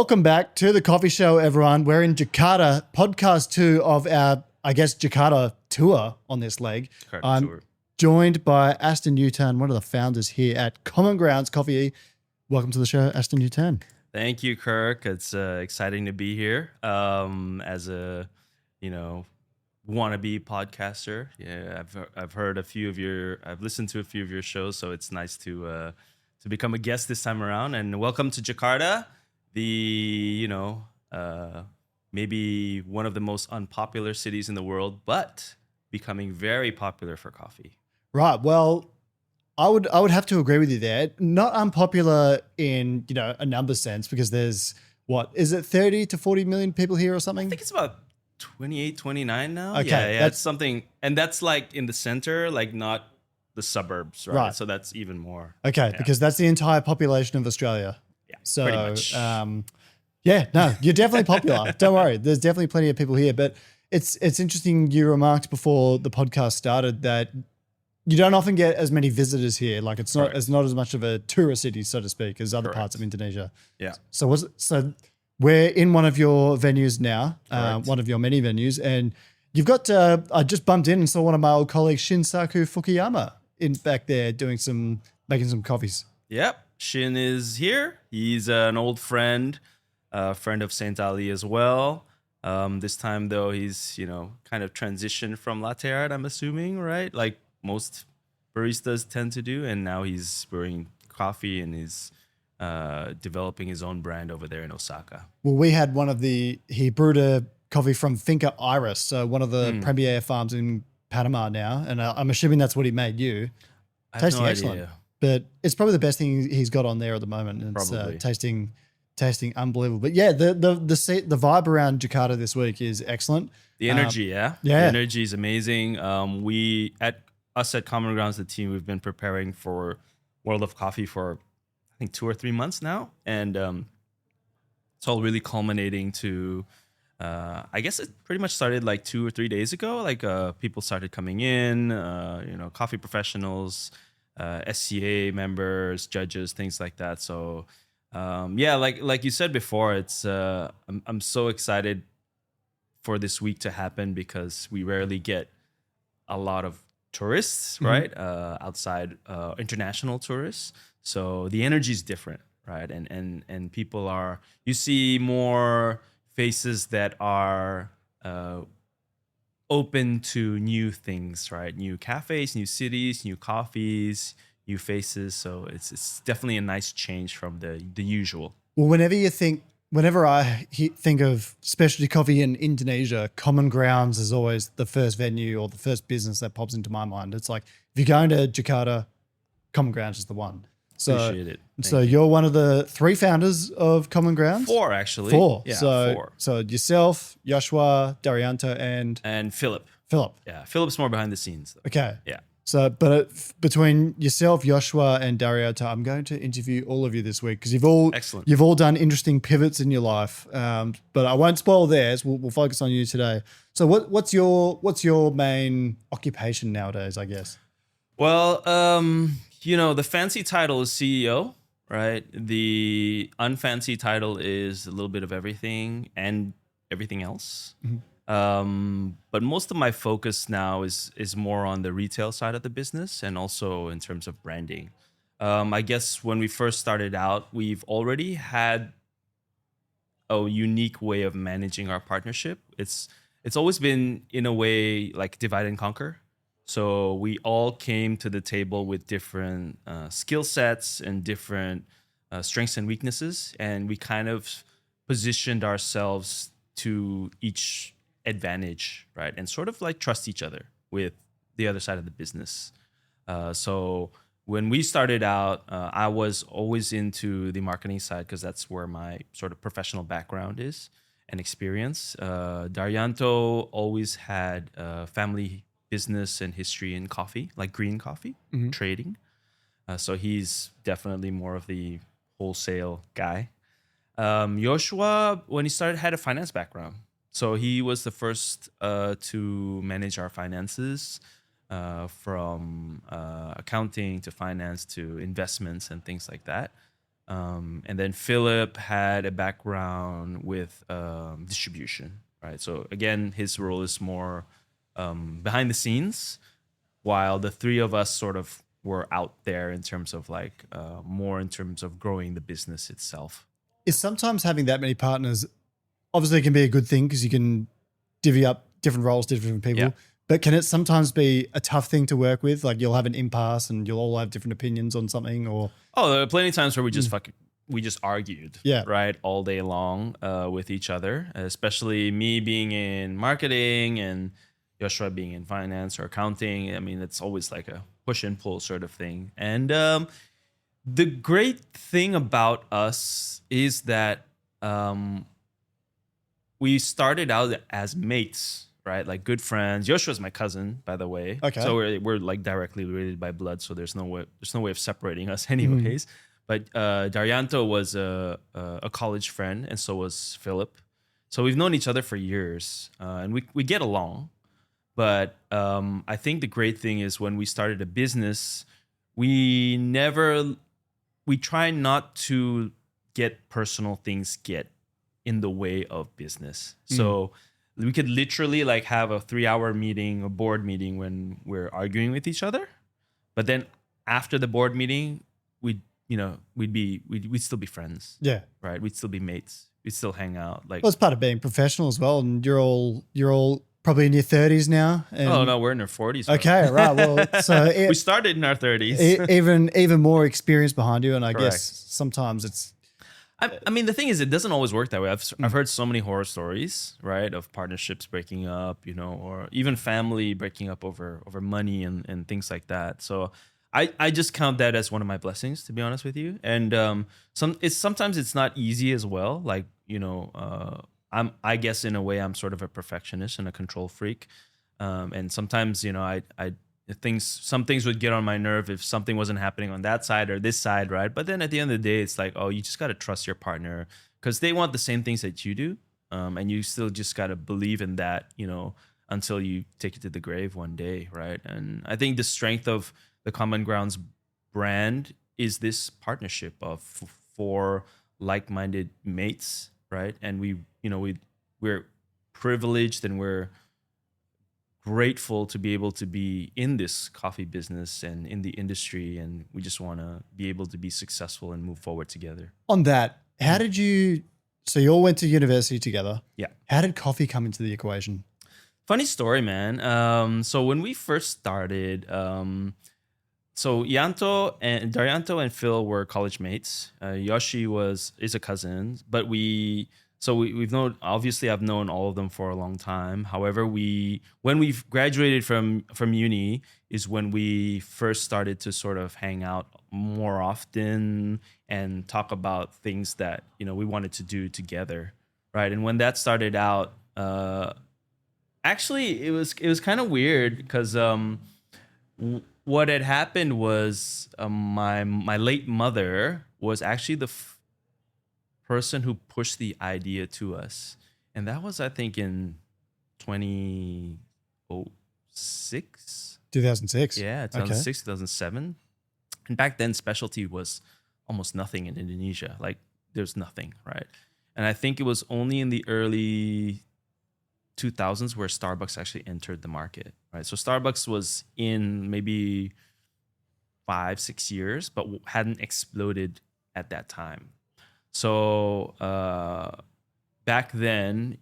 Welcome back to the coffee show, everyone. We're in Jakarta, podcast 2 of our, Jakarta tour on this leg. I'm tour. joined by Aston Utan, one of the founders here at Common Grounds Coffee. Welcome to the show, Aston Utan. Thank you, Kirk. It's exciting to be here as a, wannabe podcaster. Yeah, I've heard I've listened to a few of your shows, so it's nice to become a guest this time around. And welcome to Jakarta, the maybe one of the most unpopular cities in the world, but becoming very popular for coffee. Right. Well, I would have to agree with you there. Not unpopular in a number sense, because there's what is it 30 to 40 million people here or something? I think it's about 28, 29 now. Okay, Yeah, that's something, and that's like in the center, like not the suburbs, right? So that's even more. Okay, yeah. Because that's the entire population of Australia. Yeah, so pretty much. You're definitely popular. Don't worry, there's definitely plenty of people here. But it's interesting. You remarked before the podcast started that you don't often get as many visitors here. Like it's not as much of a tourist city, so to speak, as other parts of Indonesia. Yeah. So we're in one of your venues now, one of your many venues, and you've got. I just bumped in and saw one of my old colleagues, Shinsaku Fukuyama, in back there making some coffees. Yep, Shin is here. He's an old friend, friend of Saint Ali as well. This time though, he's kind of transitioned from latte art, I'm assuming, right? Like most baristas tend to do, and now he's brewing coffee and he's developing his own brand over there in Osaka. Well, we had he brewed a coffee from Finca Iris, so one of the premier farms in Panama now, and I'm assuming that's what he made you. Tasting excellent, idea. But it's probably the best thing he's got on there at the moment. And it's tasting unbelievable. But yeah, the vibe around Jakarta this week is excellent. The energy, the energy is amazing. Us at Common Grounds, the team, we've been preparing for World of Coffee for I think 2 or 3 months now, and it's all really culminating to. I guess it pretty much started like 2 or 3 days ago. Like people started coming in, coffee professionals, SCA members, judges, things like that. So like you said before, it's I'm so excited for this week to happen because we rarely get a lot of tourists, right? Outside international tourists. So the energy is different, right? And people you see more faces that are open to new things, right? New cafes, new cities, new coffees, new faces. So it's definitely a nice change from the usual. Well, whenever I think of specialty coffee in Indonesia, Common Grounds is always the first venue or the first business that pops into my mind. It's like if you're going to Jakarta, Common Grounds is the one. So, appreciate it. So you're one of the 3 founders of Common Grounds? 4, actually. 4. Yeah, so, 4. So yourself, Joshua, Daryanto, and Philip. Philip. Yeah, Philip's more behind the scenes, though. Okay. Yeah. So, but between yourself, Joshua, and Daryanto, I'm going to interview all of you this week because you've all done interesting pivots in your life. But I won't spoil theirs. We'll focus on you today. So, what's your main occupation nowadays, I guess? Well, the fancy title is CEO, right? The unfancy title is a little bit of everything and everything else. But most of my focus now is more on the retail side of the business and also in terms of branding. I guess when we first started out, we've already had a unique way of managing our partnership. It's always been in a way like divide and conquer. So we all came to the table with different skill sets and different strengths and weaknesses, and we kind of positioned ourselves to each advantage, right? And sort of like trust each other with the other side of the business. So when we started out, I was always into the marketing side because that's where my sort of professional background is and experience. Daryanto always had family business and history in coffee, like green coffee, trading. So he's definitely more of the wholesale guy. Joshua, when he started, had a finance background. So he was the first to manage our finances, from accounting to finance to investments and things like that. And then Philip had a background with distribution, right? So again, his role is more behind the scenes, while the three of us sort of were out there in terms of like more in terms of growing the business itself. Is sometimes having that many partners obviously it can be a good thing because you can divvy up different roles to different people. Yeah. But can it sometimes be a tough thing to work with? Like you'll have an impasse and you'll all have different opinions on something, or there are plenty of times where we just argued, right, all day long with each other. Especially me being in marketing and Joshua being in finance or accounting. I mean, it's always like a push and pull sort of thing. And the great thing about us is that we started out as mates, right? Like good friends. Joshua's my cousin, by the way. Okay. So we're like directly related by blood. So there's no way of separating us anyways. But Daryanto was a college friend, and so was Philip. So we've known each other for years, and we get along. But I think the great thing is when we started a business, we try not to get personal things get in the way of business. So we could literally like have a 3-hour meeting, a board meeting when we're arguing with each other. But then after the board meeting, we'd still be friends. Yeah. Right. We'd still be mates. We'd still hang out. Like, well, it's part of being professional as well. And you're all probably in your 30s now. And oh no, we're in our 40s. Okay, right. Well, so we started in our 30s. even more experience behind you, and I Correct. guess sometimes it's. I mean, the thing is, it doesn't always work that way. I've heard so many horror stories, right, of partnerships breaking up, or even family breaking up over money and things like that. So I just count that as one of my blessings, to be honest with you. And sometimes it's not easy as well. Like I guess in a way I'm sort of a perfectionist and a control freak, and sometimes some things would get on my nerve if something wasn't happening on that side or this side, right? But then at the end of the day, it's like, oh, you just got to trust your partner because they want the same things that you do, and you still just got to believe in that, until you take it to the grave one day, right? And I think the strength of the Common Grounds brand is this partnership of four like-minded mates, right? And we're privileged and we're grateful to be able to be in this coffee business and in the industry, and we just want to be able to be successful and move forward together. On that, how did so you all went to university together. Yeah. How did coffee come into the equation? Funny story, man. So when we first started, so Daryanto and Phil were college mates. Yoshi is a cousin, but we've known, obviously I've known all of them for a long time. However, when we've graduated from uni is when we first started to sort of hang out more often and talk about things that, we wanted to do together. Right. And when that started out, actually it was kind of weird because, what had happened was my late mother was actually the person who pushed the idea to us, and that was I think in 2006. 2006. Yeah, 2006, okay. 2007. And back then, specialty was almost nothing in Indonesia. Like there's nothing, right? And I think it was only in the early 2000s where Starbucks actually entered the market, right? So Starbucks was in maybe 5-6 years, but hadn't exploded at that time. So back then,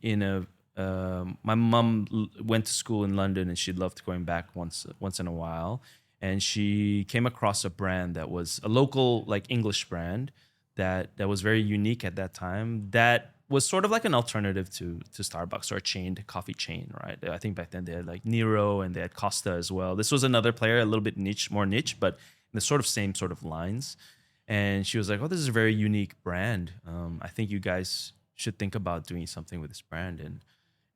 my mom went to school in London, and she loved going back once in a while. And she came across a brand that was a local, like English brand that was very unique at that time. That was sort of like an alternative to Starbucks or a coffee chain, right? I think back then they had like Nero and they had Costa as well. This was another player, a little bit more niche, but in the same sort of lines. And she was like, oh, this is a very unique brand. I think you guys should think about doing something with this brand.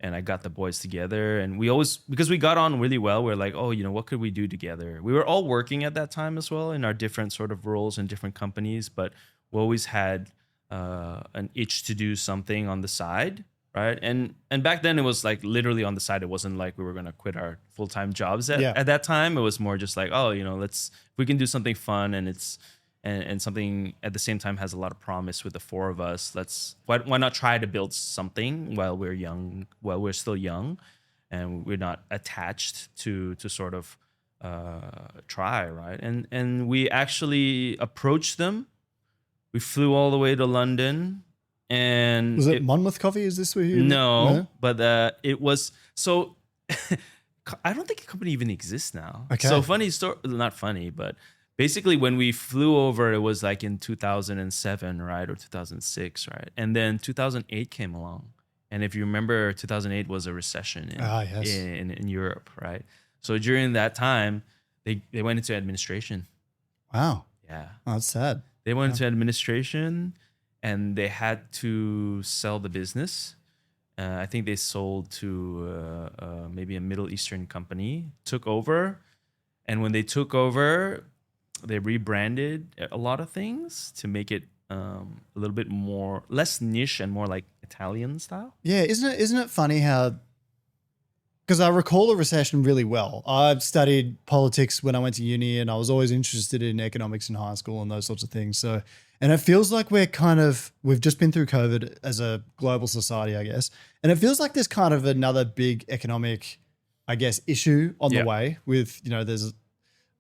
And I got the boys together, and we always, because we got on really well, we're like, oh, what could we do together? We were all working at that time as well in our different sort of roles in different companies, but we always had an itch to do something on the side, right? And back then it was like literally on the side. It wasn't like we were going to quit our full-time jobs at that time. It was more just like, oh, if we can do something fun and and something at the same time has a lot of promise with the four of us. Why not try to build something while we're still young, and we're not attached to sort of try, right? And we actually approached them. We flew all the way to London, and was it Monmouth Coffee? Is this where you? No, but it was so. I don't think the company even exists now. Okay. So funny story, not funny, but basically when we flew over, it was like in 2007, right? Or 2006, right? And then 2008 came along. And if you remember, 2008 was a recession in Europe, right? So during that time, they went into administration. Wow. Yeah. Oh, that's sad. They went into administration and they had to sell the business. I think they sold to maybe a Middle Eastern company, took over. And when they took over, they rebranded a lot of things to make it a little bit more, less niche and more like Italian style. Yeah, isn't it funny how, because I recall the recession really well. I've studied politics when I went to uni and I was always interested in economics in high school and those sorts of things. So, and it feels like we've just been through COVID as a global society, I guess. And it feels like there's kind of another big economic, I guess, issue on the way with,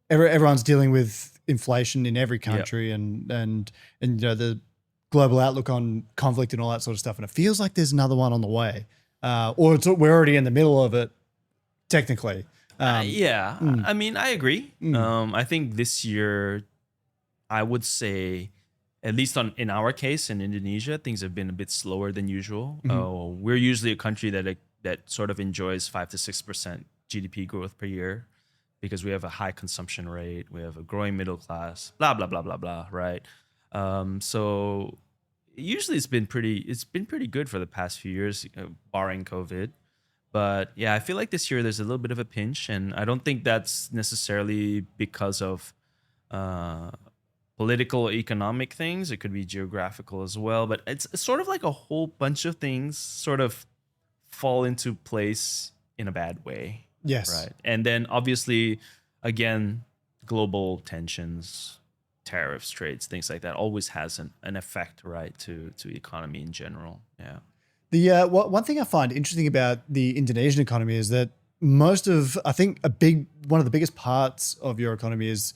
everyone's dealing with inflation in every country and the global outlook on conflict and all that sort of stuff. And it feels like there's another one on the way. Or we're already in the middle of it, technically. I mean, I agree. I think this year, I would say, at least in our case in Indonesia, things have been a bit slower than usual. We're usually a country that sort of enjoys 5 to 6% GDP growth per year because we have a high consumption rate, we have a growing middle class, blah blah blah blah blah, right? So usually it's been pretty good for the past few years, barring COVID. But yeah, I feel like this year there's a little bit of a pinch, and I don't think that's necessarily because of political, economic things. It could be geographical as well. But it's sort of like a whole bunch of things sort of fall into place in a bad way. Yes. Right. And then obviously, again, global tensions, tariffs, trades, things like that always has an effect, right, to the economy in general. Yeah. The one thing I find interesting about the Indonesian economy is that one of the biggest parts of your economy is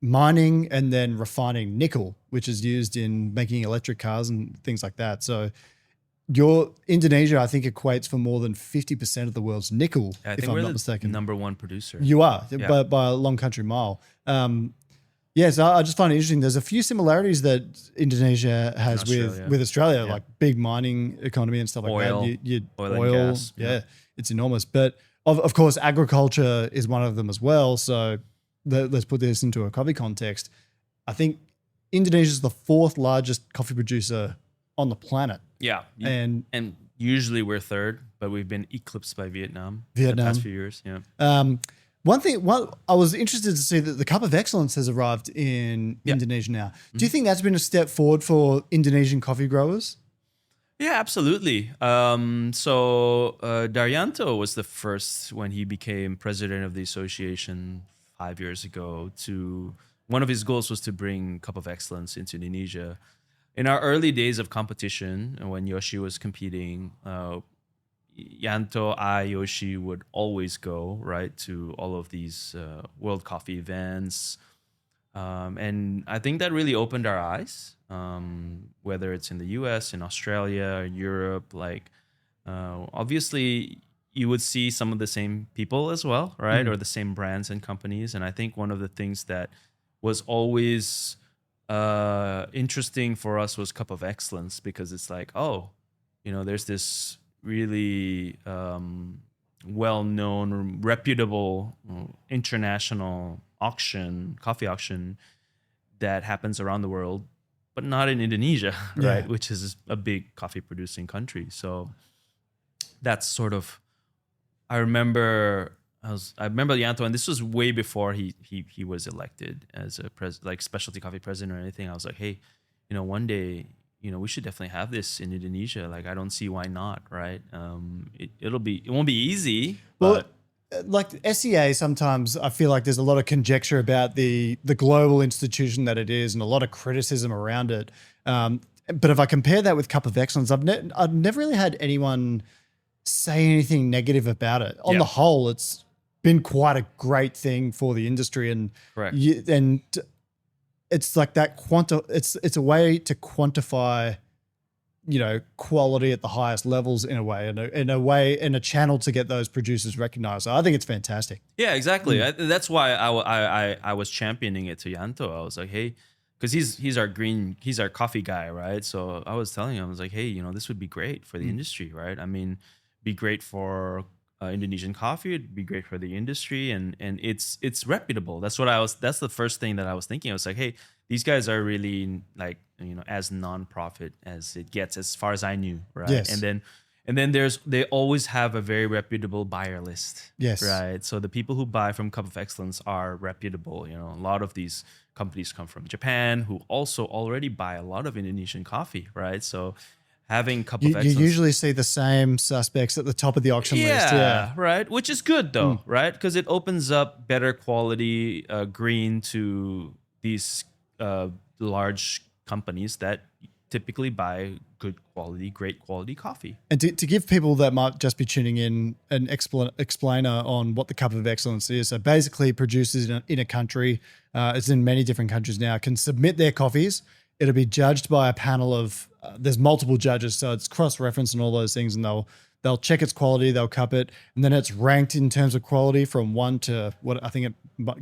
mining and then refining nickel, which is used in making electric cars and things like that. So Indonesia, I think, equates for more than 50% of the world's nickel, if I'm not mistaken. Number one producer. You are, by a long country mile. So I just find it interesting. There's a few similarities that Indonesia has with Australia, like big mining economy and stuff like that. Oil and gas. Yeah, it's enormous. But of course, agriculture is one of them as well. So let's put this into a coffee context. I think Indonesia is the 4th largest coffee producer on the planet. Yeah. And usually we're 3rd, but we've been eclipsed by Vietnam in the past few years. Yeah. One I was interested to see that the Cup of Excellence has arrived in Indonesia now. Do you think that's been a step forward for Indonesian coffee growers? Yeah, absolutely. So Daryanto was the first, when he became president of the association 5 years ago, one of his goals was to bring Cup of Excellence into Indonesia. In our early days of competition, when Yoshi was competing, Yanto, Yoshi would always go, right, to all of these World Coffee events. And I think that really opened our eyes, whether it's in the US, in Australia, Europe. Obviously, you would see some of the same people as well, right, or the same brands and companies. And I think one of the things that was always interesting for us was Cup of Excellence, because it's like, there's this really well-known, reputable, international coffee auction that happens around the world, but not in Indonesia, right? Which is a big coffee producing country. So that's sort of, I remember Yanto, and this was way before he was elected as a specialty coffee president or anything. I was like, hey, one day, we should definitely have this in Indonesia. I don't see why not, right? It won't be easy. Well, like SEA, sometimes I feel like there's a lot of conjecture about the global institution that it is and a lot of criticism around it. But if I compare that with Cup of Excellence, I've never really had anyone say anything negative about it. On the whole, it's been quite a great thing for the industry, and and it's like that it's a way to quantify, quality at the highest levels in a way, in a channel to get those producers recognized. So I think it's fantastic. Yeah, exactly. That's why I was championing it to Yanto. I was like, hey, because he's our coffee guy, right? So I was telling him, I was like, hey, this would be great for the industry, right? I mean, be great for Indonesian coffee. It'd be great for the industry, and it's reputable. That's the first thing that I was thinking. I was like, hey, these guys are really like as non-profit as it gets, as far as I knew, right? Yes. And then they always have a very reputable buyer list, yes, right? So the people who buy from Cup of Excellence are reputable. A lot of these companies come from Japan, who also already buy a lot of Indonesian coffee, right? So having Cup of Excellence, you usually see the same suspects at the top of the auction list. Yeah, right. Which is good though, right? Because it opens up better quality green to these large companies that typically buy good quality, great quality coffee. And to give people that might just be tuning in an explainer on what the Cup of Excellence is. So basically producers in a country, it's in many different countries now, can submit their coffees. It'll be judged by a panel of, there's multiple judges, so it's cross-referenced and all those things, and they'll check its quality, they'll cup it, and then it's ranked in terms of quality from 1 to what I think it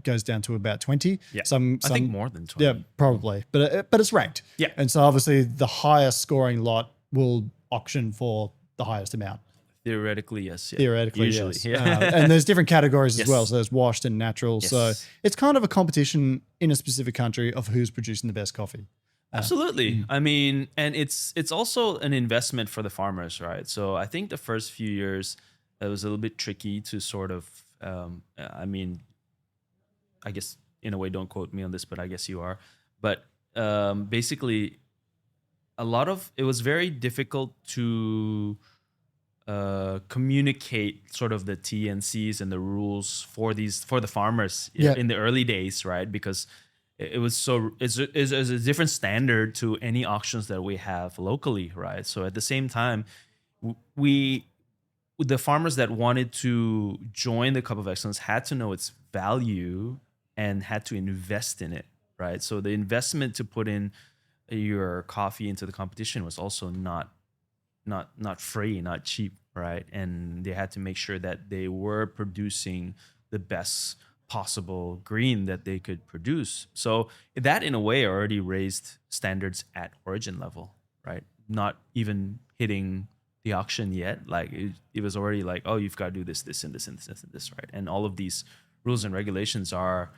goes down to about 20. Yeah, I think more than 20. Yeah, probably, but it's ranked. Yeah, and so obviously the highest scoring lot will auction for the highest amount. Theoretically, yes. Yeah. Theoretically, usually, yes. Yeah. And there's different categories as well. So there's washed and natural. Yes. So it's kind of a competition in a specific country of who's producing the best coffee. Absolutely. I mean, and it's also an investment for the farmers, right? So I think the first few years it was a little bit tricky to sort of, I mean, I guess in a way, don't quote me on this, but I guess you are. But basically, it was very difficult to communicate sort of the T&Cs and the rules for the farmers in the early days, right? Because it was it's a different standard to any auctions that we have locally, right? So at the same time, the farmers that wanted to join the Cup of Excellence had to know its value and had to invest in it, right? So the investment to put in your coffee into the competition was also not free, not cheap, right? And they had to make sure that they were producing the best possible green that they could produce. So that in a way already raised standards at origin level, right? Not even hitting the auction yet. Like it was already like, oh, you've got to do this, this, and this, and this, and this, right? And all of these rules and regulations are,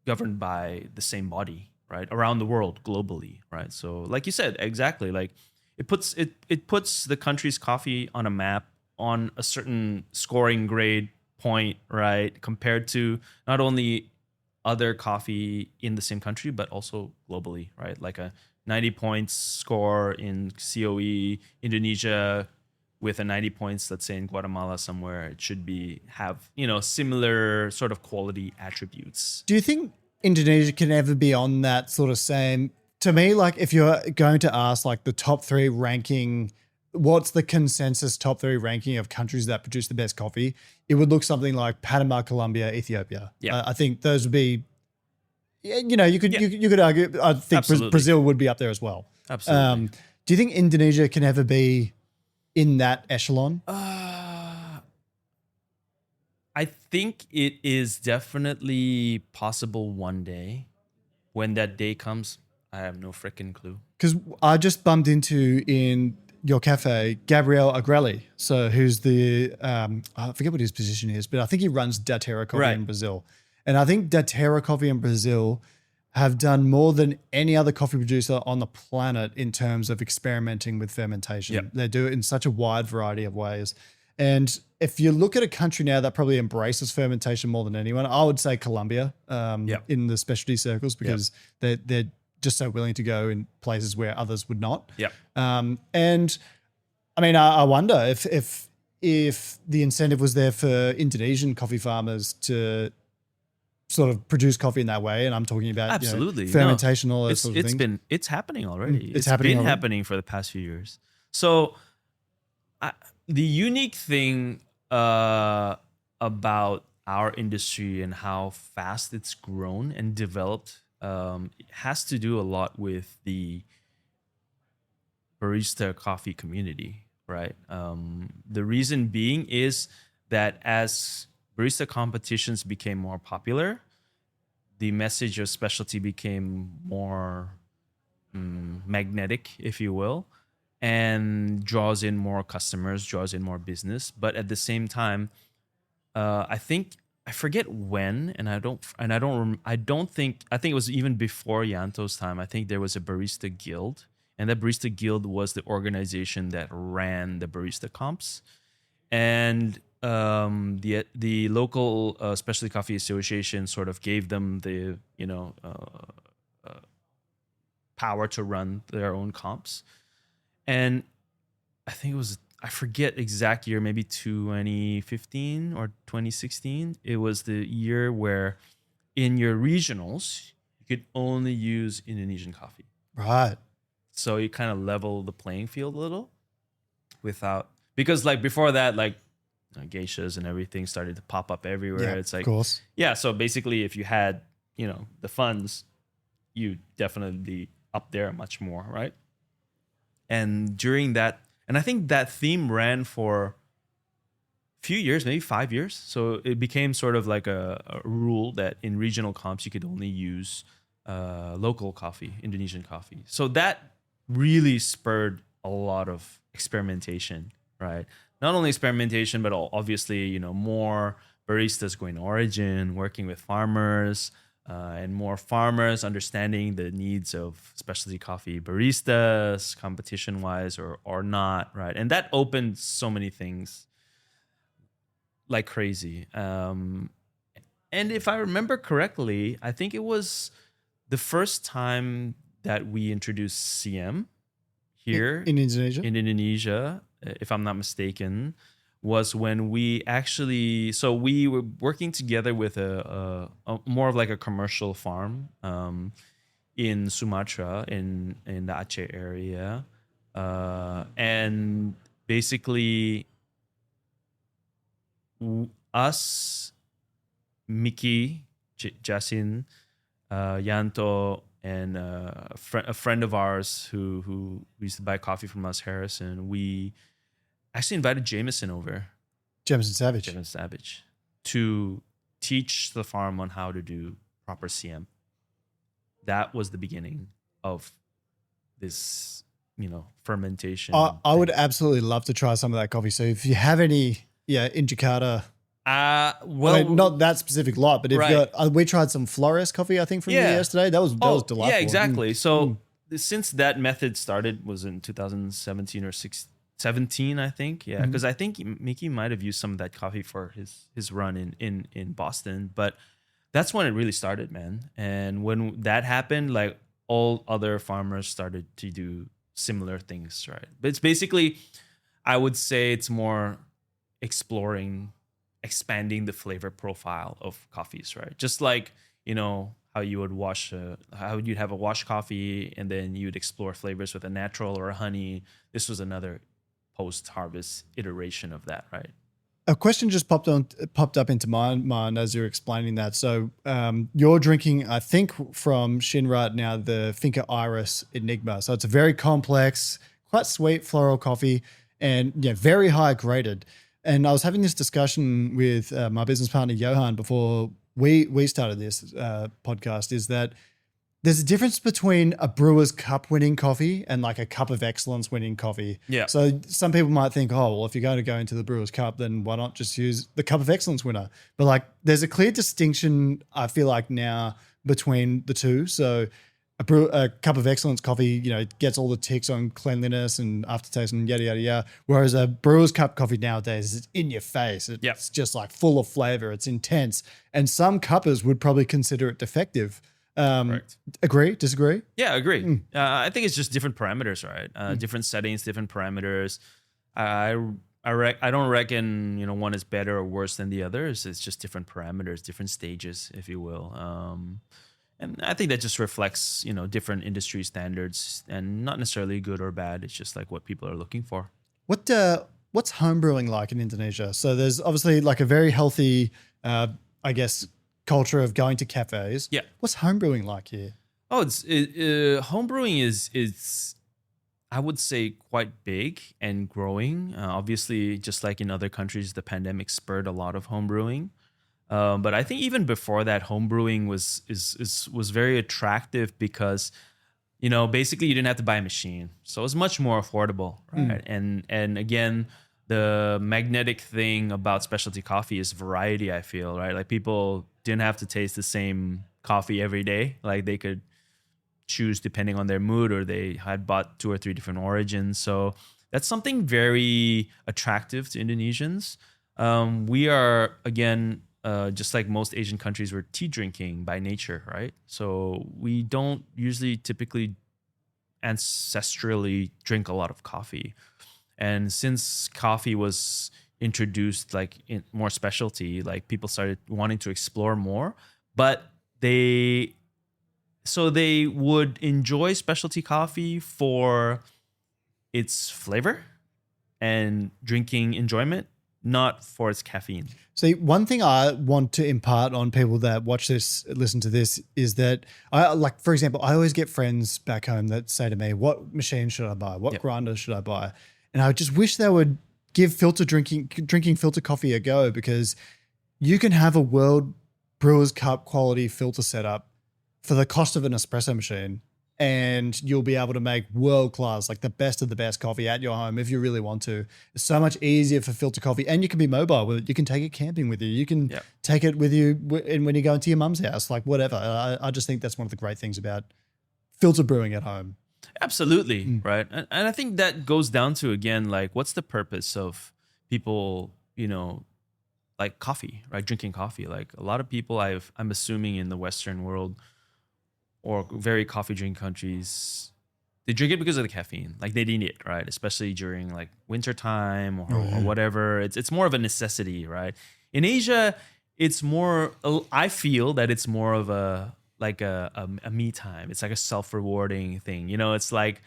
governed by the same body, right? Around the world, globally, right? So like you said, exactly, like it puts the country's coffee on a map on a certain scoring grade point, right? Compared to not only other coffee in the same country, but also globally, right? Like a 90 points score in COE, Indonesia, with a 90 points, let's say in Guatemala somewhere, it should have similar sort of quality attributes. Do you think Indonesia can ever be on that sort of same? To me, like if you're going to ask like the top 3 ranking, what's the consensus top 3 ranking of countries that produce the best coffee? It would look something like Panama, Colombia, Ethiopia. Yeah, I think those would be. You could argue. I think Absolutely. Brazil would be up there as well. Absolutely. Do you think Indonesia can ever be in that echelon? I think it is definitely possible one day. When that day comes, I have no freaking clue. Because I just bumped into in your cafe Gabriel Agrelli, so who's the I forget what his position is, but I think he runs Daterra Coffee in Brazil. And I think Daterra Coffee in Brazil have done more than any other coffee producer on the planet in terms of experimenting with fermentation. Yep. They do it in such a wide variety of ways. And if you look at a country now that probably embraces fermentation more than anyone, I would say Colombia in the specialty circles, because they're just so willing to go in places where others would not. Yep. And I mean, I wonder if if the incentive was there for Indonesian coffee farmers to sort of produce coffee in that way. And I'm talking about absolutely fermentation, all those sort of things. It's happening already. It's happening for the past few years. So the unique thing about our industry and how fast it's grown and developed has to do a lot with the barista coffee community, right? The reason being is that as barista competitions became more popular, the message of specialty became more magnetic, if you will, and draws in more customers, draws in more business. But at the same time, I forget when, I think it was even before Yanto's time. I think there was a barista guild, and that barista guild was the organization that ran the barista comps, and the local specialty coffee association sort of gave them the power to run their own comps. And I think it was, I forget exact year, maybe 2015 or 2016. It was the year where in your regionals, you could only use Indonesian coffee. Right. So you kind of level the playing field a little because like before that, like geishas and everything started to pop up everywhere. Yeah, it's like, of course. Yeah. So basically if you had, the funds, you definitely be up there much more. Right. And during that, and I think that theme ran for a few years, maybe 5 years. So it became sort of like a rule that in regional comps, you could only use local coffee, Indonesian coffee. So that really spurred a lot of experimentation, right? Not only experimentation, but obviously, more baristas going to origin, working with farmers, and more farmers understanding the needs of specialty coffee baristas, competition-wise or not, right? And that opened so many things like crazy. And if I remember correctly, I think it was the first time that we introduced CM here in Indonesia. In Indonesia, if I'm not mistaken, was when we actually, so we were working together with a more of like a commercial farm in Sumatra, in the Aceh area, and basically us, Mickey, Jasin, Yanto, and a friend of ours who used to buy coffee from us, Harrison, we actually invited Jameson over. Jameson Savage. To teach the farm on how to do proper CM. That was the beginning of this, fermentation. I would absolutely love to try some of that coffee. So if you have any, in Jakarta, not that specific lot, but if you got, we tried some Flores coffee, I think, from you yesterday. That was delightful. Yeah, exactly. So since that method started was in 2017 or 17, I think. Yeah, because I think Mickey might have used some of that coffee for his run in Boston. But that's when it really started, man. And when that happened, like all other farmers started to do similar things, right? But it's basically, I would say it's more expanding the flavor profile of coffees, right? Just like, how you would how you'd have a wash coffee and then you'd explore flavors with a natural or a honey. This was another post-harvest iteration of that, right? A question just popped up into my mind as you're explaining that. So you're drinking, I think, from Shin right now, the Finca Iris Enigma. So it's a very complex, quite sweet floral coffee, and very high graded. And I was having this discussion with my business partner Johan before we started this podcast. Is that there's a difference between a Brewer's Cup winning coffee and like a Cup of Excellence winning coffee. Yeah. So some people might think, oh, well, if you're going to go into the Brewer's Cup, then why not just use the Cup of Excellence winner? But like, there's a clear distinction, I feel like now, between the two. So a Cup of Excellence coffee, gets all the ticks on cleanliness and aftertaste and yada, yada, yada. Whereas a Brewer's Cup coffee nowadays is in your face. It's just like full of flavor. It's intense. And some cuppers would probably consider it defective. Correct. Agree? Disagree? Yeah, agree. I think it's just different parameters, right? Different settings, different parameters. I I don't reckon one is better or worse than the other. It's just different parameters, different stages, if you will. And I think that just reflects different industry standards, and not necessarily good or bad. It's just like what people are looking for. What's homebrewing like in Indonesia? So there's obviously like a very healthy, I guess, culture of going to cafes. Yeah. What's homebrewing like here? Oh, homebrewing is I would say quite big and growing. Obviously, just like in other countries, the pandemic spurred a lot of homebrewing. But I think even before that, homebrewing was very attractive because basically you didn't have to buy a machine, so it was much more affordable, right? And again, the magnetic thing about specialty coffee is variety. I feel, right, like people didn't have to taste the same coffee every day. Like they could choose depending on their mood, or they had bought 2 or 3 different origins. So that's something very attractive to Indonesians. We are, again, just like most Asian countries, we're tea drinking by nature, right? So we don't usually typically ancestrally drink a lot of coffee. And since coffee was introduced like in more specialty, like people started wanting to explore more, but they would enjoy specialty coffee for its flavor and drinking enjoyment, not for its caffeine. See, one thing I want to impart on people that watch this, listen to this, is that for example, I always get friends back home that say to me, what machine should I buy? What grinder should I buy? And I just wish they would give drinking filter coffee a go, because you can have a World Brewers Cup quality filter setup for the cost of an espresso machine, and you'll be able to make world-class, like the best of the best coffee at your home if you really want to. It's so much easier for filter coffee, and you can be mobile with it. You can take it camping with you. You can take it with you when you go into your mum's house, like whatever. I just think that's one of the great things about filter brewing at home. Absolutely, right? And I think that goes down to, again, like what's the purpose of people, like coffee, right? Drinking coffee. Like a lot of people I'm assuming in the Western world, or very coffee drink countries, they drink it because of the caffeine. Like they need it, right? Especially during like winter time or whatever. It's more of a necessity, right? In Asia, it's more, I feel that it's more of a me time. It's like a self-rewarding thing. It's like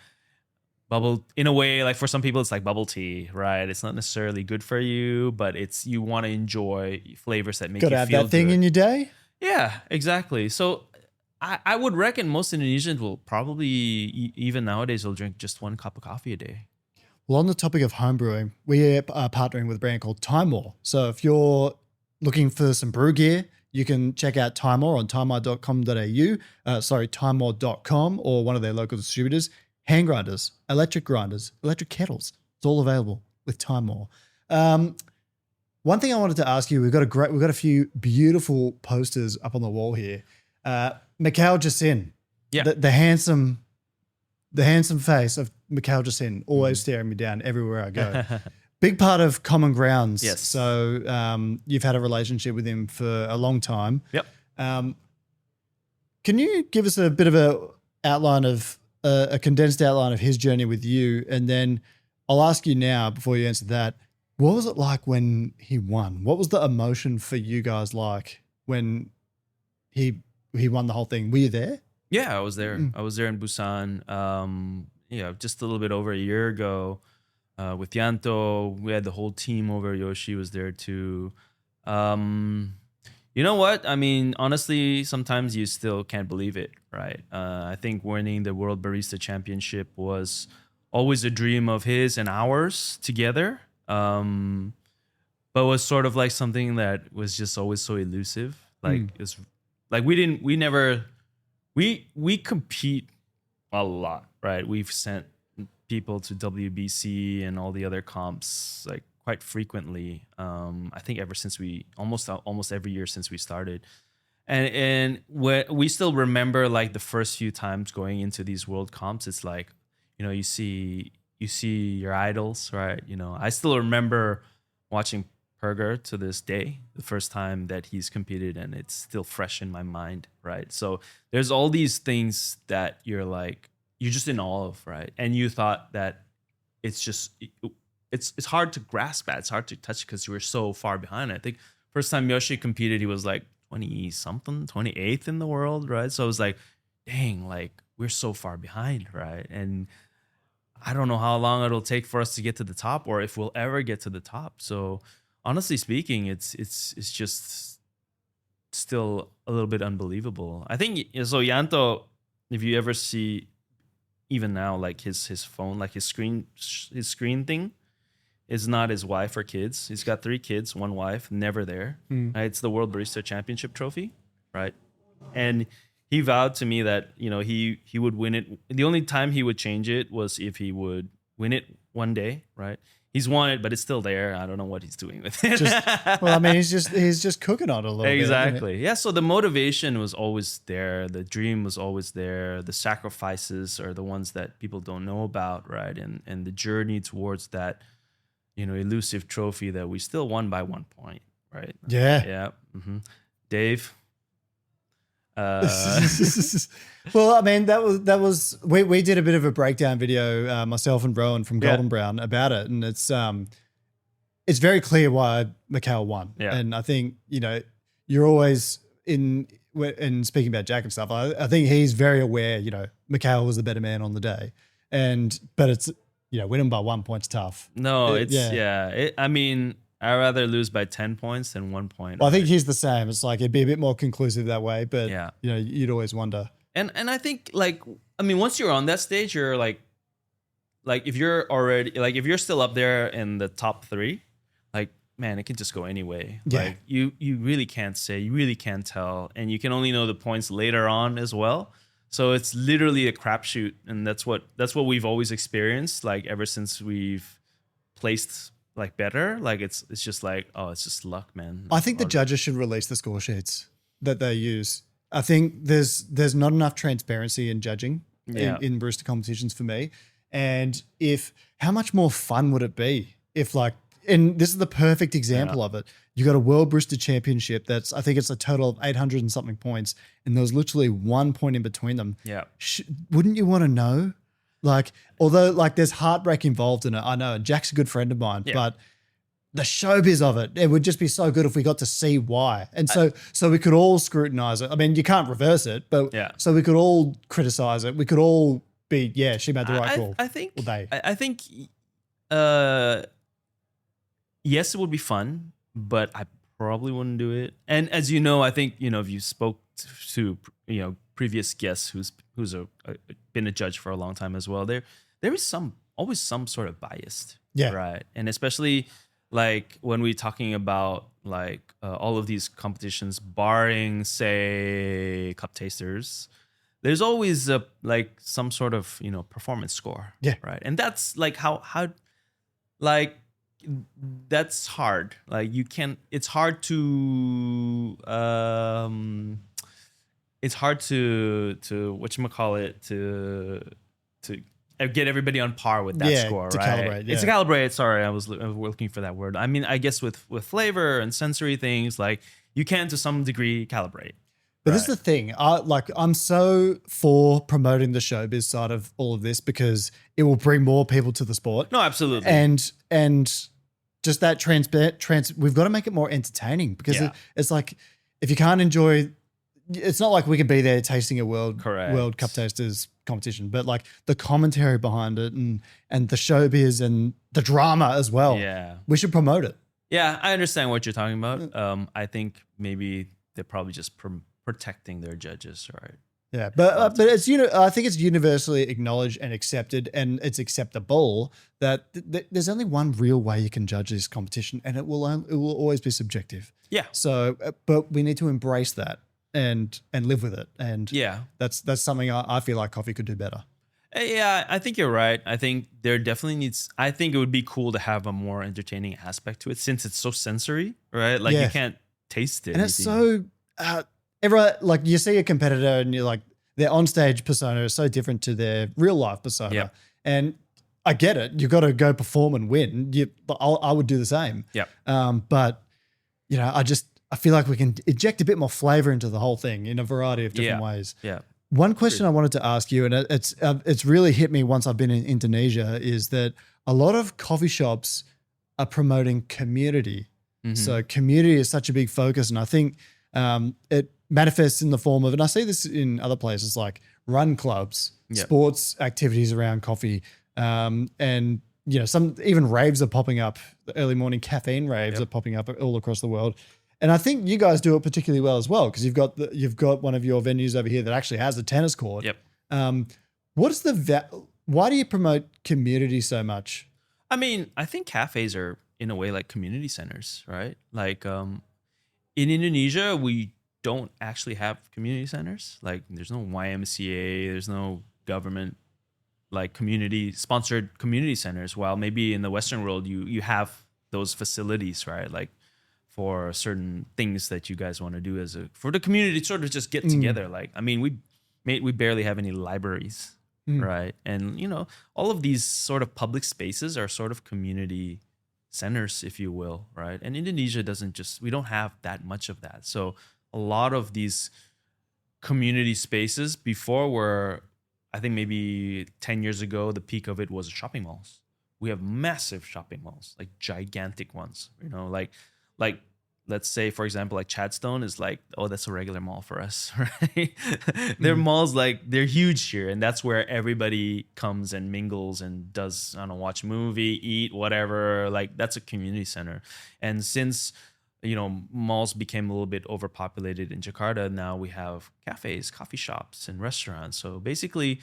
in a way, like for some people, it's like bubble tea, right? It's not necessarily good for you, but you want to enjoy flavors that make you feel good. Gotta have that thing in your day? Yeah, exactly. So I would reckon most Indonesians will probably, even nowadays, will drink just 1 cup of coffee a day. Well, on the topic of homebrewing, we are partnering with a brand called Timor. So if you're looking for some brew gear, you can check out Timor on timor.com.au, timor.com, or one of their local distributors. Hand grinders, electric kettles. It's all available with Timor. One thing I wanted to ask you, we've got a few beautiful posters up on the wall here. Mikhail Jasin, the handsome face of Mikhail Jasin, always staring me down everywhere I go. Big part of Common Grounds. Yes. So you've had a relationship with him for a long time. Yep. Can you give us a bit of a condensed outline of his journey with you? And then I'll ask you now, before you answer that, what was it like when he won? What was the emotion for you guys like when he won the whole thing? Were you there? Yeah, I was there. I was there in Busan. Just a little bit over a year ago with Yanto. We had the whole team over. Yoshi was there too. You know what? I mean, honestly, sometimes you still can't believe it, right? I think winning the World Barista Championship was always a dream of his and ours together. But was sort of like something that was just always so elusive. Like it's like we compete a lot, right? We've sent people to WBC and all the other comps like quite frequently. I think ever since almost every year since we started. And we still remember like the first few times going into these world comps, it's like, you see your idols, right? I still remember watching Perger to this day, the first time that he's competed, and it's still fresh in my mind, right? So there's all these things that you're just in awe of, right? And you thought that it's it's hard to grasp at. It's hard to touch because you were so far behind. I think first time Yoshi competed, he was like 20 something, 28th in the world, right? So I was like, dang, like we're so far behind, right? And I don't know how long it'll take for us to get to the top, or if we'll ever get to the top. So honestly speaking, it's just still a little bit unbelievable. I think so. Yanto, if you ever see, even now, like his phone, like his screen thing is not his wife or kids. He's got 3 kids, 1 wife, never there. Right? It's the World Barista Championship trophy, right? And he vowed to me that, you know, he would win it. The only time he would change it was if he would win it one day, right? He's won it, but it's still there. I don't know what he's doing with it. Well, I mean, he's just cooking on it a little bit. Exactly. Yeah. So the motivation was always there. The dream was always there. The sacrifices are the ones that people don't know about, right? And the journey towards that, you know, elusive trophy that we still won by 1 point, right? Yeah. Yeah. Mm-hmm. Dave. Well, I mean, that was we did a bit of a breakdown video, myself and Rowan from Golden Brown, about it, and it's very clear why Mikhail won. Yeah. And I think, you know, you're always in speaking about Jack and stuff. I think he's very aware. You know, Mikhail was the better man on the day, but it's, you know, winning by 1 point's tough. No, I mean, I'd rather lose by 10 points than 1 point. Well, I think he's the same. It's like it'd be a bit more conclusive that way, but you know, you'd always wonder. And I think, like, I mean, once you're on that stage, you're like if you're already, like, if you're still up there in the top 3, like, man, it can just go any way. Yeah. Like you really can't say, you really can't tell, and you can only know the points later on as well. So it's literally a crapshoot, and that's what we've always experienced, like ever since we've placed like better. Like it's just like, oh, it's just luck, man. I think the judges should release the score sheets that they use. I think there's not enough transparency in judging in barista competitions for me. And how much more fun would it be if, like, and this is the perfect example of it. You got a World Barista Championship I think it's a total of 800 and something points, and there was literally 1 point in between them. Yeah. Wouldn't you want to know? Like, although, like, there's heartbreak involved in it, I know. Jack's a good friend of mine, but the showbiz of it would just be so good if we got to see why. And so we could all scrutinize it. I mean, you can't reverse it, but so we could all criticize it. We could all be, she made the right call. I think, yes, it would be fun, but I probably wouldn't do it. And as you know, I think, you know, if you spoke to, you know, previous guests who's been a judge for a long time as well, there is always some sort of bias, right? And especially like when we're talking about like all of these competitions, barring say cup tasters, there's always like some sort of, you know, performance score, right? And that's like how like that's hard. Like it's hard to whatchamacallit, to get everybody on par with that score, to right? Calibrate, It's to calibrate. Sorry, I was looking for that word. I mean, I guess with flavor and sensory things, like you can to some degree calibrate. But this is the thing. I'm so for promoting the showbiz side of all of this because it will bring more people to the sport. No, absolutely. And just that we've got to make it more entertaining because it's like if you can't enjoy. It's not like we could be there tasting a World Cup Tasters competition, but like the commentary behind it and the showbiz and the drama as well. Yeah, we should promote it. Yeah, I understand what you're talking about. I think maybe they're probably just protecting their judges, right? Yeah, but it's I think it's universally acknowledged and accepted, and it's acceptable that there's only one real way you can judge this competition, and it will always be subjective. Yeah. So, but we need to embrace that. And live with it. And that's something I feel like coffee could do better. Yeah, I think you're right. I think there definitely I think it would be cool to have a more entertaining aspect to it since it's so sensory, right? Like you can't taste it. And it's so, everyone, like you see a competitor and you're like, their onstage persona is so different to their real life persona. Yep. And I get it. You've got to go perform and win. I would do the same. Yeah. But, you know, I feel like we can inject a bit more flavor into the whole thing in a variety of different ways. Yeah. One question I wanted to ask you, and it's really hit me once I've been in Indonesia, is that a lot of coffee shops are promoting community. Mm-hmm. So community is such a big focus. And I think it manifests in the form of, and I see this in other places like run clubs, sports activities around coffee, and some even raves are popping up. The early morning caffeine raves are popping up all across the world. And I think you guys do it particularly well as well, because you've got one of your venues over here that actually has a tennis court. Yep. Why do you promote community so much? I mean, I think cafes are in a way like community centers, right? Like in Indonesia, we don't actually have community centers. Like there's no YMCA, there's no government like community sponsored community centers. While maybe in the Western world, you have those facilities, right? Like for certain things that you guys want to do for the community to sort of just get together. Like, I mean, we barely have any libraries, right? And, all of these sort of public spaces are sort of community centers, if you will, right? And Indonesia we don't have that much of that. So a lot of these community spaces before were, I think maybe 10 years ago, the peak of it was shopping malls. We have massive shopping malls, like gigantic ones, like let's say, for example, like Chadstone is like, oh, that's a regular mall for us, right? Their malls, like they're huge here, and that's where everybody comes and mingles and does, I don't know, watch a movie, eat, whatever. Like that's a community center. And since malls became a little bit overpopulated in Jakarta, now we have cafes, coffee shops, and restaurants. So basically,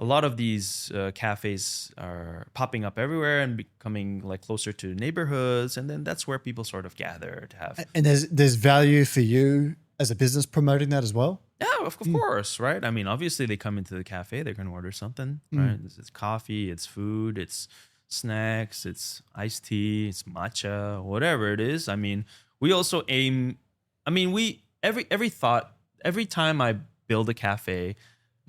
a lot of these cafes are popping up everywhere and becoming like closer to neighborhoods, and then that's where people sort of gather to have. And there's value for you as a business promoting that as well. Yeah, of course, right? I mean, obviously they come into the cafe, they're going to order something, right? It's coffee, it's food, it's snacks, it's iced tea, it's matcha, whatever it is. I mean, we also aim. I mean, every time I build a cafe,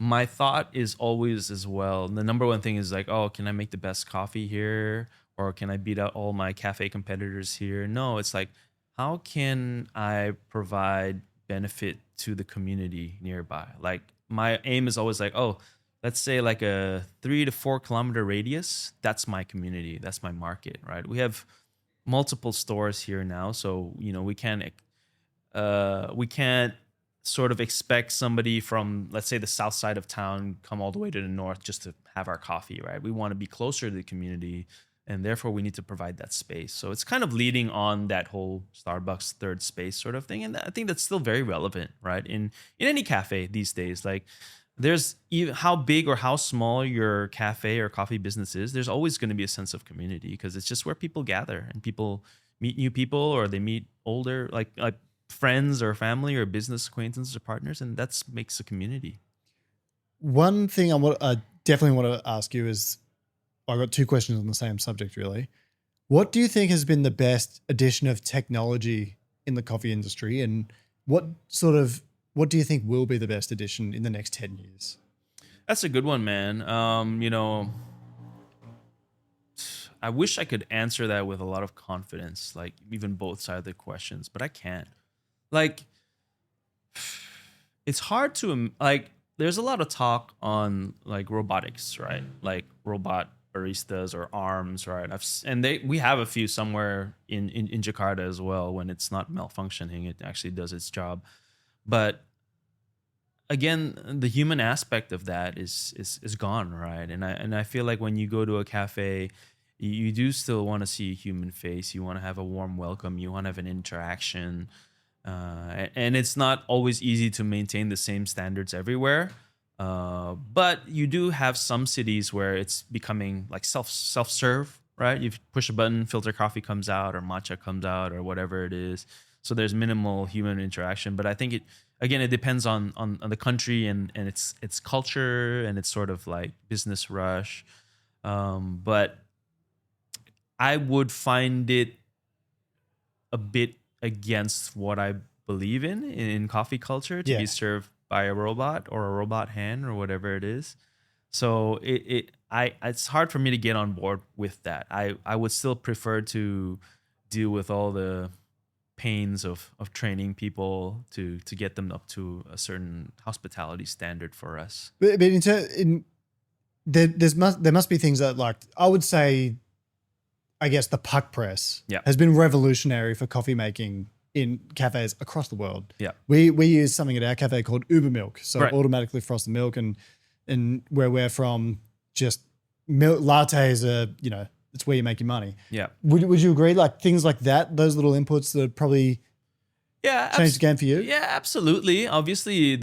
my thought is always as well. The number one thing is like, oh, can I make the best coffee here? Or can I beat out all my cafe competitors here? No, it's like, how can I provide benefit to the community nearby? Like my aim is always like, oh, let's say like a 3 to 4 kilometer radius. That's my community. That's my market, right? We have multiple stores here now. So, we can't sort of expect somebody from, let's say, the south side of town come all the way to the north just to have our coffee, right? We want to be closer to the community, and therefore we need to provide that space. So it's kind of leading on that whole Starbucks third space sort of thing, and I think that's still very relevant, right? In any cafe these days, like there's even how big or how small your cafe or coffee business is, there's always going to be a sense of community because it's just where people gather and people meet new people, or they meet older like friends or family or business acquaintances or partners, and that makes a community. One thing I definitely want to ask you is, I've got 2 questions on the same subject really. What do you think has been the best addition of technology in the coffee industry, and what do you think will be the best addition in the next 10 years? That's a good one, man. I wish I could answer that with a lot of confidence, like even both sides of the questions, but I can't. Like, it's hard to, like, there's a lot of talk on like robotics, right? Like robot baristas or arms, right? We have a few somewhere in Jakarta as well. When it's not malfunctioning, it actually does its job. But again, the human aspect of that is gone, right? And I feel like when you go to a cafe, you do still want to see a human face. You want to have a warm welcome. You want to have an interaction. And it's not always easy to maintain the same standards everywhere. But you do have some cities where it's becoming like self-serve, right? You push a button, filter coffee comes out or matcha comes out or whatever it is. So there's minimal human interaction. But I think it depends on the country and its culture and its sort of like business rush. But I would find it a bit against what I believe in coffee culture to be served by a robot or a robot hand or whatever it is. So it's hard for me to get on board with that. I would still prefer to deal with all the pains of training people to get them up to a certain hospitality standard for us. But there must be things that, like, I would say I guess the puck press Yeah. has been revolutionary for coffee making in cafes across the world. Yeah. We use something at our cafe called Uber Milk. So Right. automatically frost the milk, and where we're from, just milk lattes are, it's where you make your money. Yeah. Would you agree? Like things like that, those little inputs that probably changed the game for you? Yeah, absolutely. Obviously,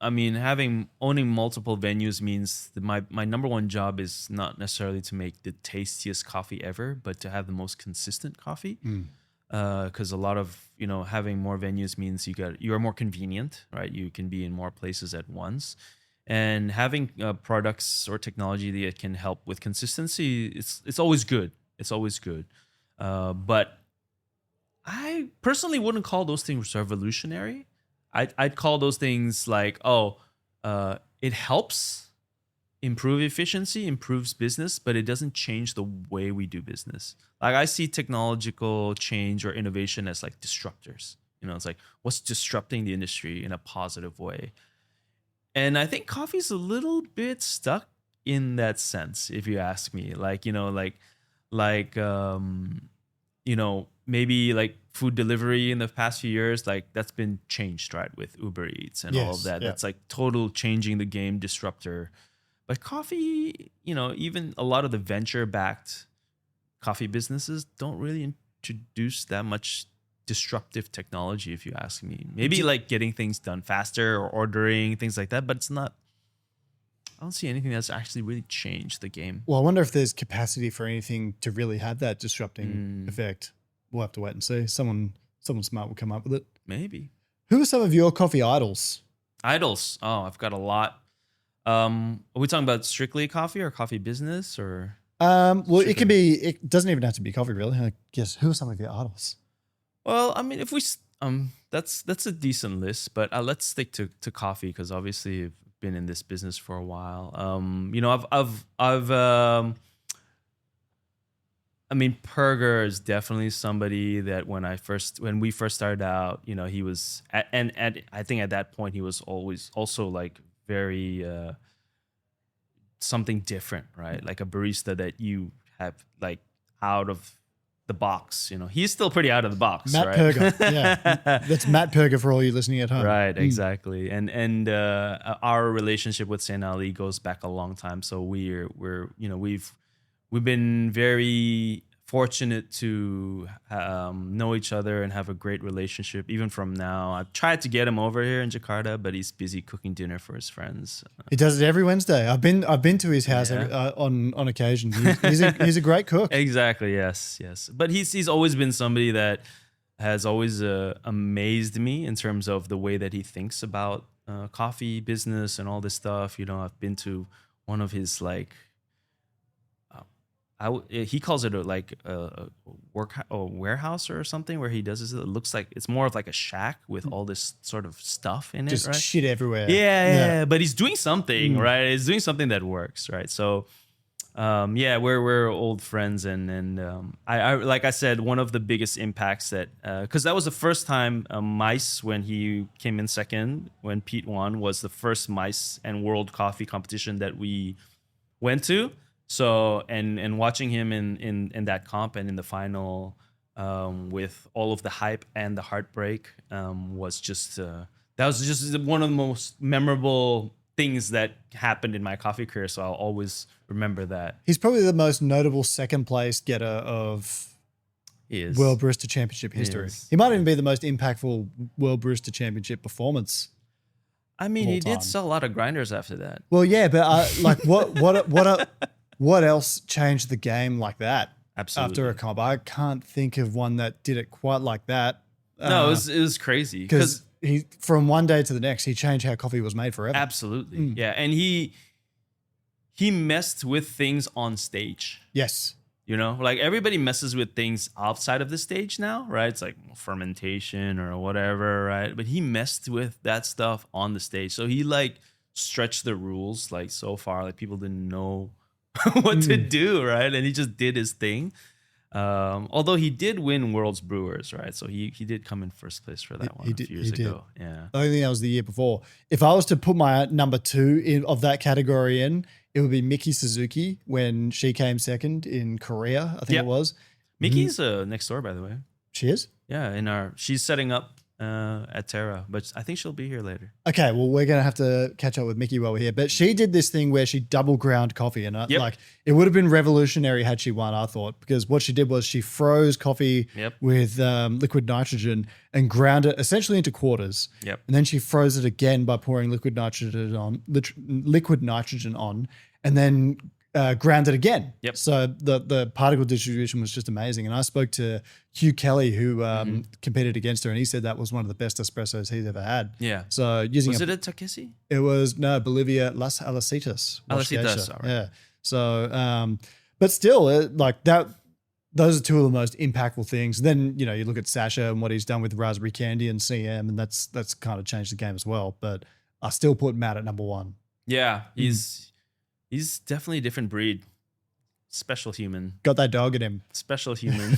owning multiple venues means that my number one job is not necessarily to make the tastiest coffee ever, but to have the most consistent coffee. Because a lot of having more venues means you are more convenient, right? You can be in more places at once, and having products or technology that can help with consistency, it's always good. It's always good. But I personally wouldn't call those things revolutionary. I'd call those things like, it helps improve efficiency, improves business, but it doesn't change the way we do business. Like I see technological change or innovation as like disruptors. It's like what's disrupting the industry in a positive way. And I think coffee's a little bit stuck in that sense, if you ask me. Maybe like food delivery in the past few years, like that's been changed, right? With Uber Eats and all of that. Yeah. That's like total changing the game disruptor. But coffee, even a lot of the venture-backed coffee businesses don't really introduce that much disruptive technology, if you ask me. Maybe like getting things done faster or ordering, things like that, but it's not. I don't see anything that's actually really changed the game. Well, I wonder if there's capacity for anything to really have that disrupting effect. We'll have to wait and see. Someone smart will come up with it. Maybe. Who are some of your coffee idols? Idols? Oh, I've got a lot. Are we talking about strictly coffee or coffee business or? Well, strictly? It can be. It doesn't even have to be coffee, really. I guess. Who are some of your idols? Well, I mean, if we that's a decent list, but let's stick to coffee because obviously I've been in this business for a while. Perger is definitely somebody that when we first started out, he was and I think at that point he was always also like very something different, right? Like a barista that you have like out of the box. He's still pretty out of the box. Matt right? Perger, yeah, that's Matt Perger for all you listening at home. Right, exactly. And our relationship with Saint Ali goes back a long time. So we've been very fortunate to know each other and have a great relationship even from now. I've tried to get him over here in Jakarta, but he's busy cooking dinner for his friends. He does it every Wednesday. I've been to his house on occasion. He's a great cook. Exactly. Yes. But he's always been somebody that has always amazed me in terms of the way that he thinks about coffee business and all this stuff. I've been to one of his like. He calls it a warehouse or something where he does this. It looks like it's more of like a shack with all this sort of stuff in just it, right? Shit everywhere. Yeah. But he's doing something, right? He's doing something that works, right? So, we're old friends, and I like I said, one of the biggest impacts that because that was the first time Mice, when he came in second, when Pete won, was the first Mice and World Coffee competition that we went to. So and watching him in that comp and in the final with all of the hype and the heartbreak was just that was just one of the most memorable things that happened in my coffee career. So I'll always remember that. He's probably the most notable second place getter of World Barista Championship history. He might even be the most impactful World Barista Championship performance. I mean, he did sell a lot of grinders after that. Well, yeah, but what else changed the game like that? Absolutely. After a comp, I can't think of one that did it quite like that. No, it was crazy because he from one day to the next he changed how coffee was made forever. Absolutely, yeah, and he messed with things on stage. Yes, like everybody messes with things outside of the stage now, right? It's like fermentation or whatever, right? But he messed with that stuff on the stage, so he like stretched the rules like so far, like people didn't know what to do, right? And he just did his thing. Although he did win World's Brewers, right? So he did come in first place for that one a few years ago. Yeah, I think that was the year before. If I was to put my number two of that category in, it would be Miki Suzuki when she came second in Korea, I think it was. Miki's next door, by the way. She is? Yeah, she's setting up at Terra, but I think she'll be here later. Okay, well, we're going to have to catch up with Miki while we're here. But she did this thing where she double ground coffee. And like, it would have been revolutionary had she won, I thought, because what she did was she froze coffee with liquid nitrogen and ground it essentially into quarters. Yep. And then she froze it again by pouring liquid nitrogen on, and then ground it again. Yep. So the particle distribution was just amazing. And I spoke to Hugh Kelly, who competed against her, and he said that was one of the best espressos he's ever had. Yeah. So using was it a Takesi? It was Bolivia Las Alacitas. Alacitas, all right. Yeah. So, but still, like that. Those are two of the most impactful things. Then you look at Sasha and what he's done with Raspberry Candy and CM, and that's kind of changed the game as well. But I still put Matt at number one. Yeah, he's definitely a different breed. Special human. Got that dog in him. Special human.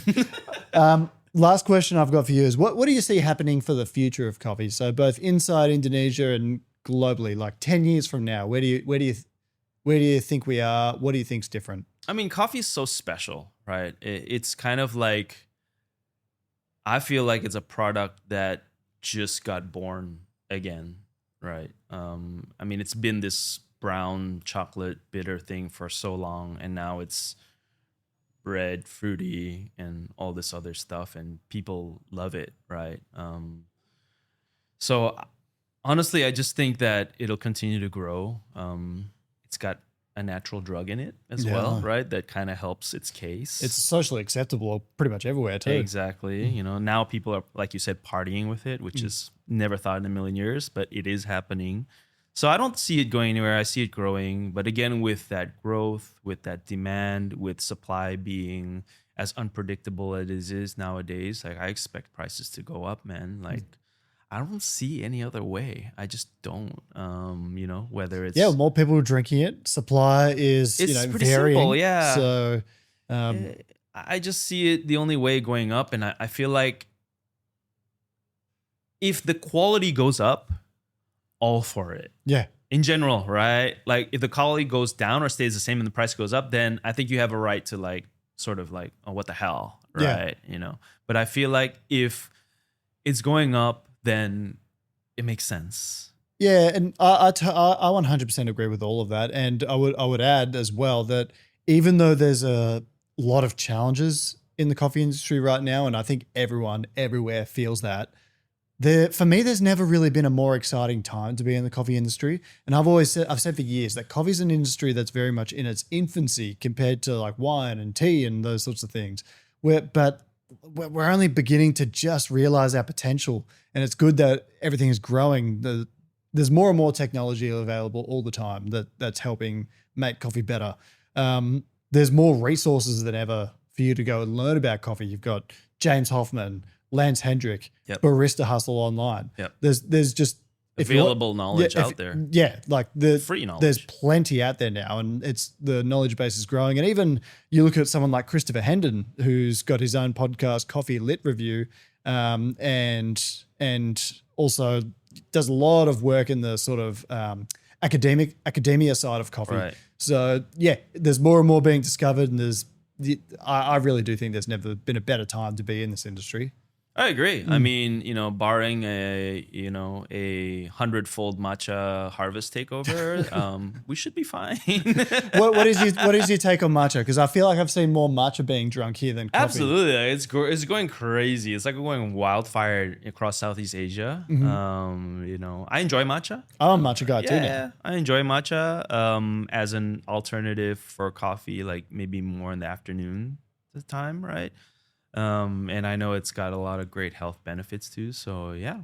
Last question I've got for you is what do you see happening for the future of coffee? So both inside Indonesia and globally, like 10 years from now, where do you think we are? What do you think's different? I mean, coffee is so special, right? It's kind of like, I feel like it's a product that just got born again, right? I mean, it's been this brown chocolate bitter thing for so long, and now it's red, fruity, and all this other stuff, and people love it, right? So honestly, I just think that it'll continue to grow. It's got a natural drug in it as well, right? That kind of helps its case. It's socially acceptable pretty much everywhere too. Exactly. Now people are, like you said, partying with it, which is never thought in a million years, but it is happening. So I don't see it going anywhere. I see it growing. But again, with that growth, with that demand, with supply being as unpredictable as it is nowadays, like I expect prices to go up, man. Like I don't see any other way. I just don't. Whether it's more people are drinking it. Supply is pretty varying. Simple, yeah. So I just see it the only way going up, and I feel like if the quality goes up, all for it. Yeah. In general, right? Like if the quality goes down or stays the same and the price goes up, then I think you have a right to like sort of like, oh, what the hell, right? Yeah. But I feel like if it's going up, then it makes sense. Yeah, and I 100% agree with all of that, and I would add as well that even though there's a lot of challenges in the coffee industry right now, and I think everyone everywhere feels that. For me, there's never really been a more exciting time to be in the coffee industry. And I've said for years that coffee's an industry that's very much in its infancy compared to like wine and tea and those sorts of things. But we're only beginning to just realize our potential. And it's good that everything is growing. There's more and more technology available all the time that's helping make coffee better. There's more resources than ever for you to go and learn about coffee. You've got James Hoffman, Lance Hendrick, Barista Hustle online. Yep. There's just available knowledge out there. Yeah, like the free knowledge. There's plenty out there now, and the knowledge base is growing. And even you look at someone like Christopher Hendon, who's got his own podcast, Coffee Lit Review, and also does a lot of work in the sort of academia side of coffee. Right. So yeah, there's more and more being discovered, and I really do think there's never been a better time to be in this industry. I agree. I mean, barring a 100-fold matcha harvest takeover, we should be fine. What is your take on matcha? Because I feel like I've seen more matcha being drunk here than coffee. Absolutely, it's going crazy. It's like going wildfire across Southeast Asia. I enjoy matcha. I'm a matcha guy too now. Yeah, I enjoy matcha as an alternative for coffee, like maybe more in the afternoon time, right? And I know it's got a lot of great health benefits too. So yeah,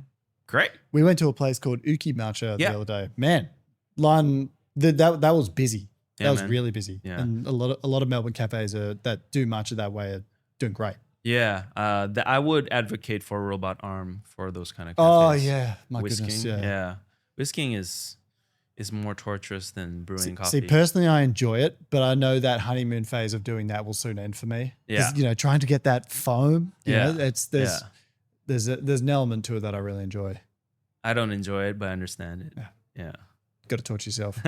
great. We went to a place called Uki Matcha the other day. Man, line that was busy. That was really busy. Yeah. And a lot of Melbourne cafes that do matcha that way are doing great. Yeah, I would advocate for a robot arm for those kind of cafes. Oh yeah, my Whisking, goodness. Yeah, whisking is more torturous than brewing coffee. See, personally, I enjoy it, but I know that honeymoon phase of doing that will soon end for me. Yeah, trying to get that foam. There's an element to it that I really enjoy. I don't enjoy it, but I understand it. Yeah. Got to torture yourself.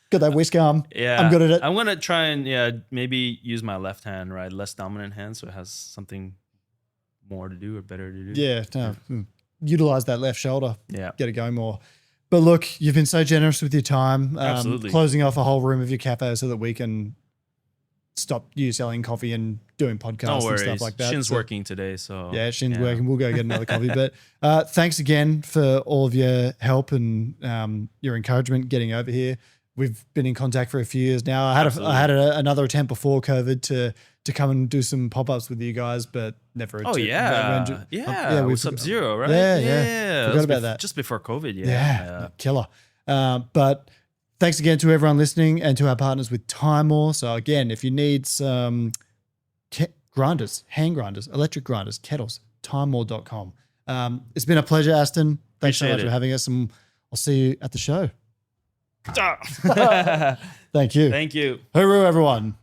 Got that whisk arm. Yeah. I'm good at it. I'm going to try and maybe use my left hand, right? Less dominant hand. So it has something more to do or better to do. Yeah. No, utilize that left shoulder. Yeah. Get it going more. But look, you've been so generous with your time. Absolutely. Closing off a whole room of your cafe so that we can stop you selling coffee and doing podcasts and stuff like that. Shin's working today, so yeah, Shin's working. We'll go get another coffee. But thanks again for all of your help and your encouragement getting over here. We've been in contact for a few years now. I had another attempt before COVID to come and do some pop-ups with you guys, but never. With Sub-Zero, right? Yeah. Forgot about that. Just before COVID, killer. But thanks again to everyone listening and to our partners with Time More. So again, if you need some grinders, hand grinders, electric grinders, kettles, timemore.com. It's been a pleasure, Aston. Thanks so much for having us, and I'll see you at the show. Thank you. Thank you. Hooroo, everyone.